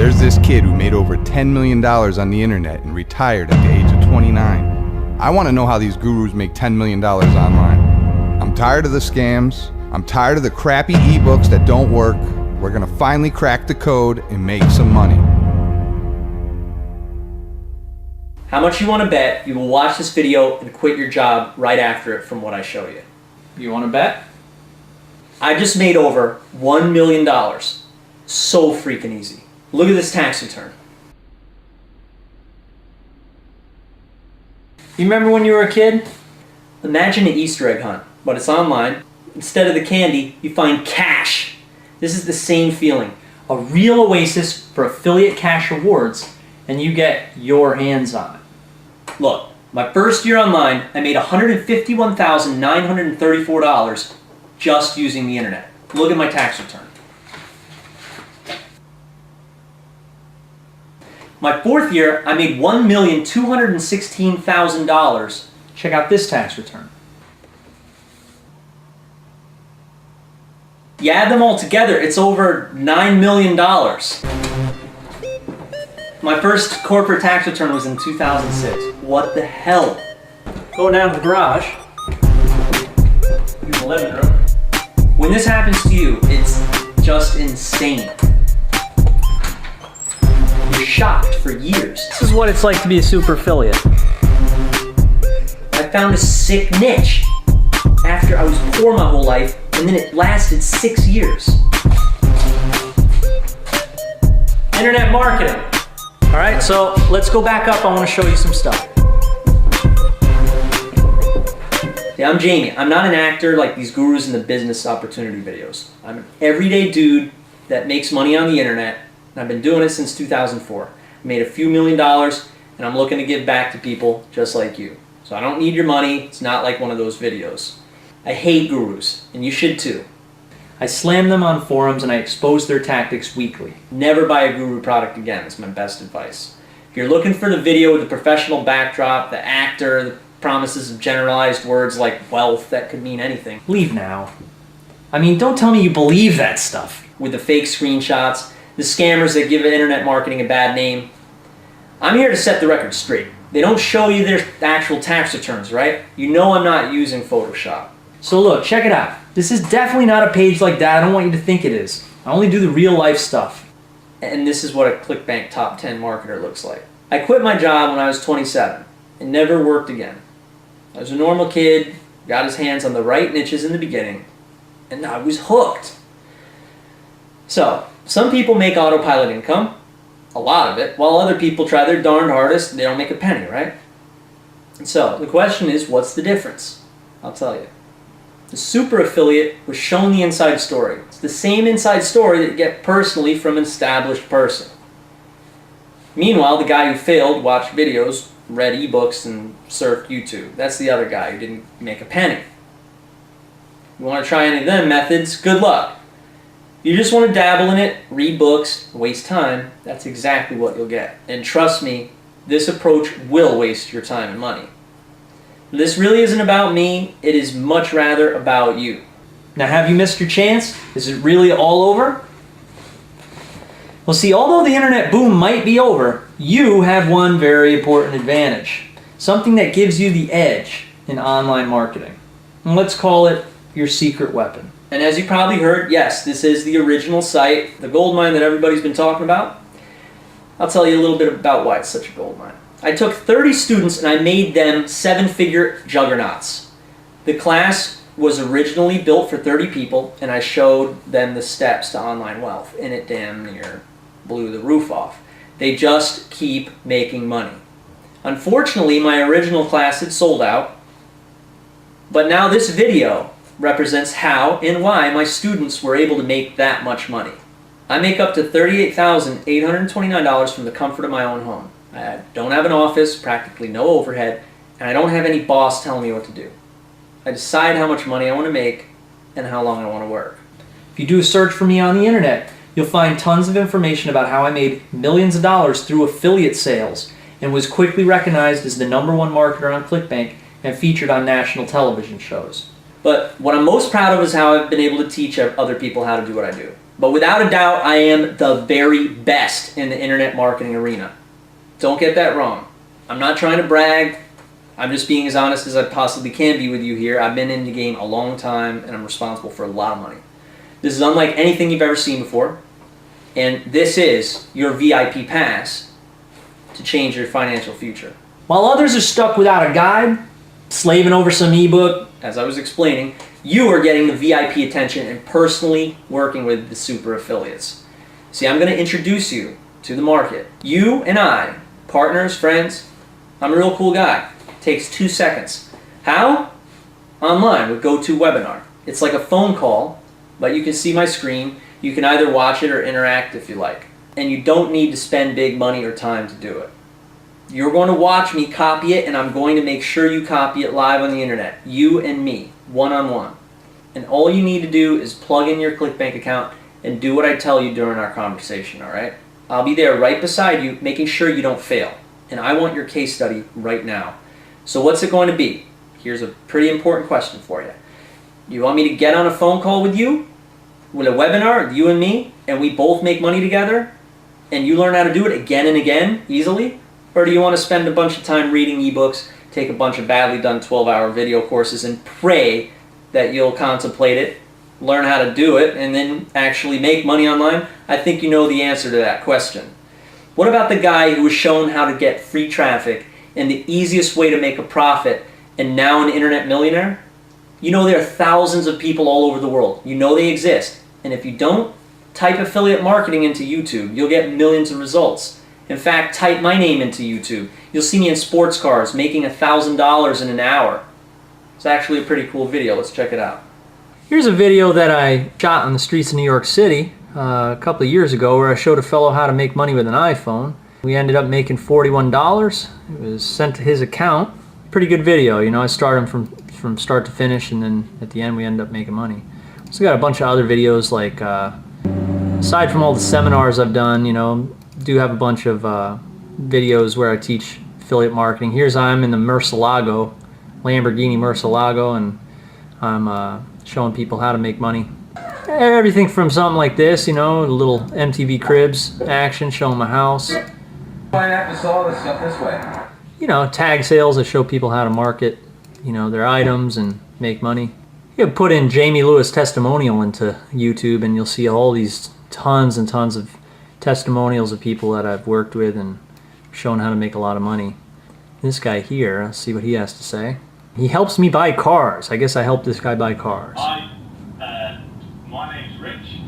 There's this kid who made over $10 million on the internet and retired at the age of 29. I want to know how these gurus make $10 million online. I'm tired of the scams. I'm tired of the crappy ebooks that don't work. We're gonna finally crack the code and make some money. How much you want to bet you will watch this video and quit your job right after it from what I show you? You want to bet? I just made over $1 million. So freaking easy. Look at this tax return. You remember when you were a kid? Imagine an Easter egg hunt, but it's online. Instead of the candy, you find cash. This is the same feeling. A real oasis for affiliate cash rewards, and you get your hands on it. Look, my first year online, I made $151,934 just using the internet. Look at my tax return. My fourth year, I made $1,216,000. Check out this tax return. You add them all together, it's over $9 million. My first corporate tax return was in 2006. What the hell? Go down to the garage. Use the living room. When this happens to you, it's just insane. You're shocked for years. This is what it's like to be a super affiliate. I found a sick niche after I was poor my whole life, and then it lasted 6 years. Internet marketing. All right, so let's go back up. I want to show you some stuff. Yeah, I'm Jamie. I'm not an actor like these gurus in the business opportunity videos. I'm an everyday dude that makes money on the internet, and I've been doing it since 2004. I made a few $1 million, and I'm looking to give back to people just like you. So I don't need your money. It's not like one of those videos. I hate gurus, and you should too. I slam them on forums and I expose their tactics weekly. Never buy a guru product again. That's my best advice. If you're looking for the video with the professional backdrop, the actor, the promises of generalized words like wealth that could mean anything. Leave now. I mean, don't tell me you believe that stuff. With the fake screenshots, the scammers that give internet marketing a bad name. I'm here to set the record straight. They don't show you their actual tax returns, right? You know I'm not using Photoshop. So look, check it out. This is definitely not a page like that. I don't want you to think it is. I only do the real life stuff. And this is what a Clickbank top 10 marketer looks like. I quit my job when I was 27 and never worked again. I was a normal kid, got his hands on the right niches in the beginning, and I was hooked. So, some people make autopilot income, a lot of it, while other people try their darned hardest, they don't make a penny, right? And so, the question is, what's the difference? I'll tell you. The super affiliate was shown the inside story. It's the same inside story that you get personally from an established person. Meanwhile, the guy who failed watched videos, read ebooks, and surfed YouTube. That's the other guy who didn't make a penny. You want to try any of them methods? Good luck. You just want to dabble in it, read books, waste time, that's exactly what you'll get. And trust me, this approach will waste your time and money. This really isn't about me, it is much rather about you. Now, have you missed your chance? Is it really all over? Well, see, although the internet boom might be over, you have one very important advantage. Something that gives you the edge in online marketing. And let's call it your secret weapon. And as you probably heard, yes, this is the original site, the goldmine that everybody's been talking about. I'll tell you a little bit about why it's such a goldmine. I took 30 students and I made them 7-figure juggernauts. The class was originally built for 30 people, and I showed them the steps to online wealth, and it damn near blew the roof off. They just keep making money. Unfortunately, my original class had sold out, but now this video represents how and why my students were able to make that much money. I make up to $38,829 from the comfort of my own home. I don't have an office, practically no overhead, and I don't have any boss telling me what to do. I decide how much money I want to make and how long I want to work. If you do a search for me on the internet, you'll find tons of information about how I made millions of dollars through affiliate sales and was quickly recognized as the #1 marketer on Clickbank and featured on national television shows. But what I'm most proud of is how I've been able to teach other people how to do what I do. But without a doubt, I am the very best in the internet marketing arena. Don't get that wrong. I'm not trying to brag. I'm just being as honest as I possibly can be with you here. I've been in the game a long time, and I'm responsible for a lot of money. This is unlike anything you've ever seen before, and this is your VIP pass to change your financial future. While others are stuck without a guide, slaving over some ebook, As I was explaining, you are getting the VIP attention and personally working with the super affiliates. See, I'm going to introduce you to the market. You and I, partners, friends, I'm a real cool guy. Takes 2 seconds. How? Online with GoToWebinar. It's like a phone call, but you can see my screen. You can either watch it or interact if you like. And you don't need to spend big money or time to do it. You're going to watch me copy it, and I'm going to make sure you copy it live on the internet. You and me, one-on-one. And all you need to do is plug in your Clickbank account and do what I tell you during our conversation, all right? I'll be there right beside you, making sure you don't fail. And I want your case study right now. So what's it going to be? Here's a pretty important question for you. You want me to get on a phone call with you, with a webinar, you and me, and we both make money together, and you learn how to do it again and again, easily? Or do you want to spend a bunch of time reading ebooks, take a bunch of badly done 12-hour video courses, and pray that you'll contemplate it, learn how to do it, and then actually make money online? I think you know the answer to that question. What about the guy who was shown how to get free traffic and the easiest way to make a profit, and now an internet millionaire? You know there are thousands of people all over the world. You know they exist. And if you don't, type affiliate marketing into YouTube. You'll get millions of results. In fact, type my name into YouTube. You'll see me in sports cars making $1,000 in an hour. It's actually a pretty cool video. Let's check it out. here's a video that I shot on the streets of New York City a couple of years ago where I showed a fellow how to make money with an iPhone. We ended up making $41. It was sent to his account. Pretty good video, you know. I started from start to finish, and then at the end we ended up making money. So got a bunch of other videos, like aside from all the seminars I've done, you know, do have a bunch of videos where I teach affiliate marketing. Here's I'm in the Murcielago, Lamborghini Murcielago, and I'm showing people how to make money. Everything from something like this, you know, a little MTV Cribs action, showing my house. Why have to solve this stuff this way? You know, tag sales. I show people how to market, you know, their items and make money. You can put in Jamie Lewis testimonial into YouTube, and you'll see all these tons and tons of testimonials of people that I've worked with and shown how to make a lot of money. This guy here, let's see what he has to say. He helps me buy cars. I guess I helped this guy buy cars. Hi, my name's Rich.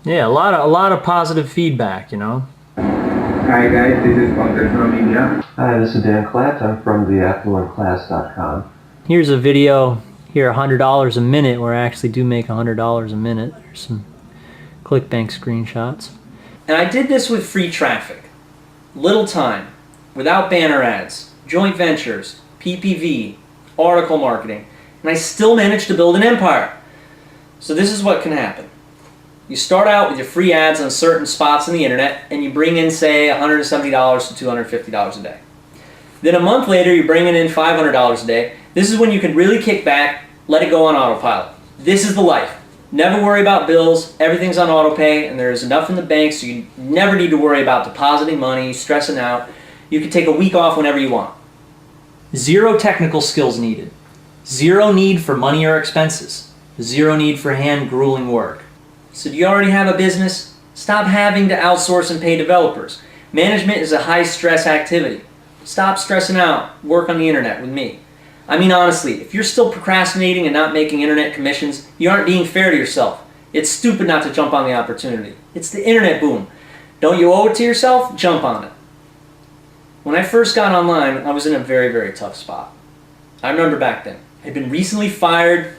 Yeah, a lot of positive feedback, you know. Hi guys, this is Pankaj from India. Hi, this is Dan Klatt. I'm from theaffluentclass.com. Here's a video here, $100 a minute, where I actually do make $100 a minute. There's some Clickbank screenshots. And I did this with free traffic, little time, without banner ads, joint ventures, PPV, article marketing, and I still managed to build an empire. So this is what can happen. You start out with your free ads on certain spots on the internet, and you bring in, say, $170 to $250 a day. Then a month later, you're bringing in $500 a day. This is when you can really kick back, let it go on autopilot. This is the life. Never worry about bills, everything's on autopay, and there's enough in the bank so you never need to worry about depositing money, stressing out. You can take a week off whenever you want. Zero technical skills needed. Zero need for money or expenses. Zero need for hand-grueling work. So do you already have a business? Stop having to outsource and pay developers. Management is a high-stress activity. Stop stressing out. Work on the internet with me. I mean, honestly, if you're still procrastinating and not making internet commissions, you aren't being fair to yourself. It's stupid not to jump on the opportunity. It's the internet boom. Don't you owe it to yourself? Jump on it. When I first got online, I was in a very, very tough spot. I remember back then. I'd been recently fired.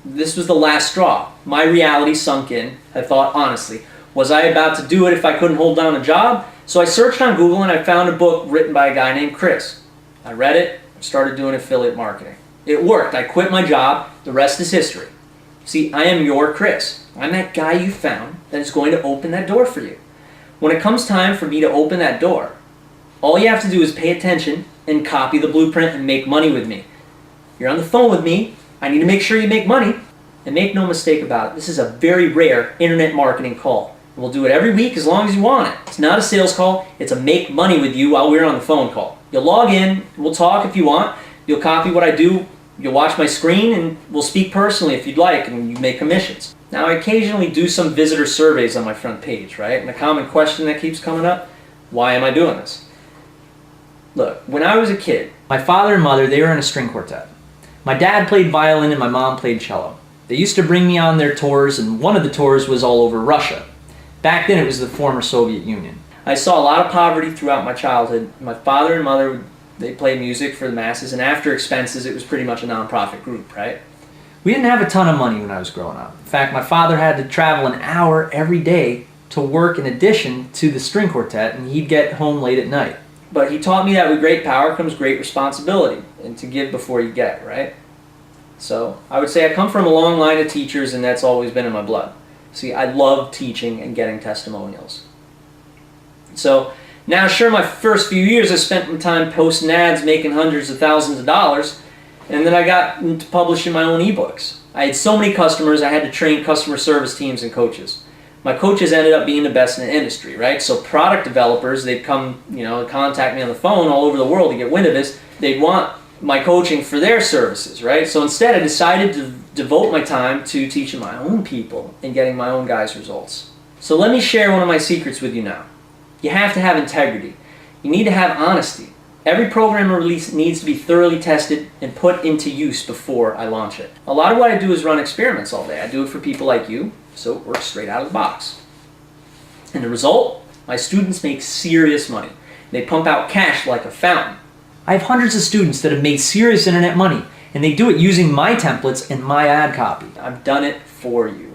This was the last straw. My reality sunk in. I thought, honestly, was I about to do it if I couldn't hold down a job? So I searched on Google and I found a book written by a guy named Chris. I read it, started doing affiliate marketing. It worked. I quit my job. The rest is history. See, I am your Chris. I'm that guy you found that is going to open that door for you. When it comes time for me to open that door, all you have to do is pay attention and copy the blueprint and make money with me. You're on the phone with me. I need to make sure you make money. And make no mistake about it, this is a very rare internet marketing call. We'll do it every week as long as you want it. It's not a sales call, it's a make money with you while we're on the phone call. You'll log in, we'll talk if you want, you'll copy what I do, you'll watch my screen, and we'll speak personally if you'd like, and you make commissions. Now, I occasionally do some visitor surveys on my front page, right? And a common question that keeps coming up, why am I doing this? Look, when I was a kid, My father and mother, they were in a string quartet. My dad played violin and my mom played cello. They used to bring me on their tours, and one of the tours was all over Russia. Back then it was the former Soviet Union. I saw a lot of poverty throughout my childhood. My father and mother, they played music for the masses, and after expenses, it was pretty much a non-profit group, right? We didn't have a ton of money when I was growing up. In fact, my father had to travel an hour every day to work in addition to the string quartet, and he'd get home late at night. But he taught me that with great power comes great responsibility, and to give before you get, right? So I would say I come from a long line of teachers, and that's always been in my blood. See, I love teaching and getting testimonials. So now, sure, my first few years I spent my time posting ads, making hundreds of thousands of dollars, and then I got into publishing my own ebooks. I had so many customers, I had to train customer service teams and coaches. My coaches ended up being the best in the industry, right? So product developers, they'd come, contact me on the phone all over the world to get wind of this. They'd want my coaching for their services, right? So instead, I decided to devote my time to teaching my own people and getting my own guys' results. So let me share one of my secrets with you now. You have to have integrity. You need to have honesty. Every program release needs to be thoroughly tested and put into use before I launch it. A lot of what I do is run experiments all day. I do it for people like you, so it works straight out of the box. And the result? My students make serious money. They pump out cash like a fountain. I have hundreds of students that have made serious internet money, and they do it using my templates and my ad copy. I've done it for you.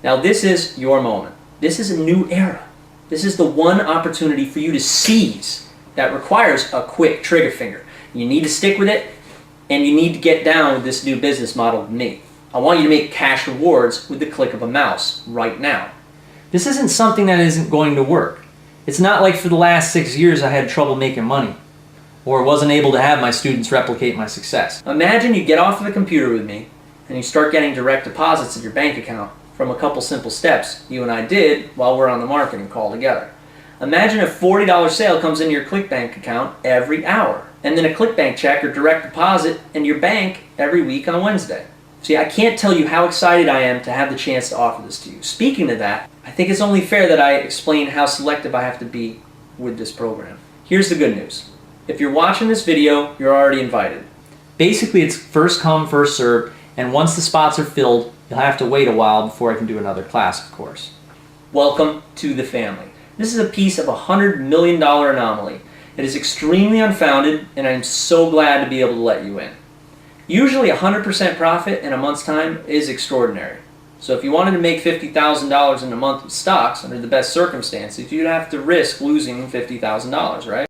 Now this is your moment. This is a new era. This is the one opportunity for you to seize that requires a quick trigger finger. You need to stick with it, and you need to get down with this new business model with me. I want you to make cash rewards with the click of a mouse right now. This isn't something that isn't going to work. It's not like for the last 6 years I had trouble making money, or wasn't able to have my students replicate my success. Imagine you get off of the computer with me, and you start getting direct deposits in your bank account from a couple simple steps you and I did while we're on the marketing call together. Imagine a $40 sale comes into your Clickbank account every hour, and then a Clickbank check or direct deposit in your bank every week on Wednesday. See, I can't tell you how excited I am to have the chance to offer this to you. Speaking of that, I think it's only fair that I explain how selective I have to be with this program. Here's the good news. If you're watching this video, you're already invited. Basically, it's first come, first served, and once the spots are filled, you'll have to wait a while before I can do another class, of course. Welcome to the family. This is a piece of a $100 million anomaly. It is extremely unfounded, and I'm so glad to be able to let you in. Usually 100% profit in a month's time is extraordinary. So if you wanted to make $50,000 in a month with stocks under the best circumstances, you'd have to risk losing $50,000, right?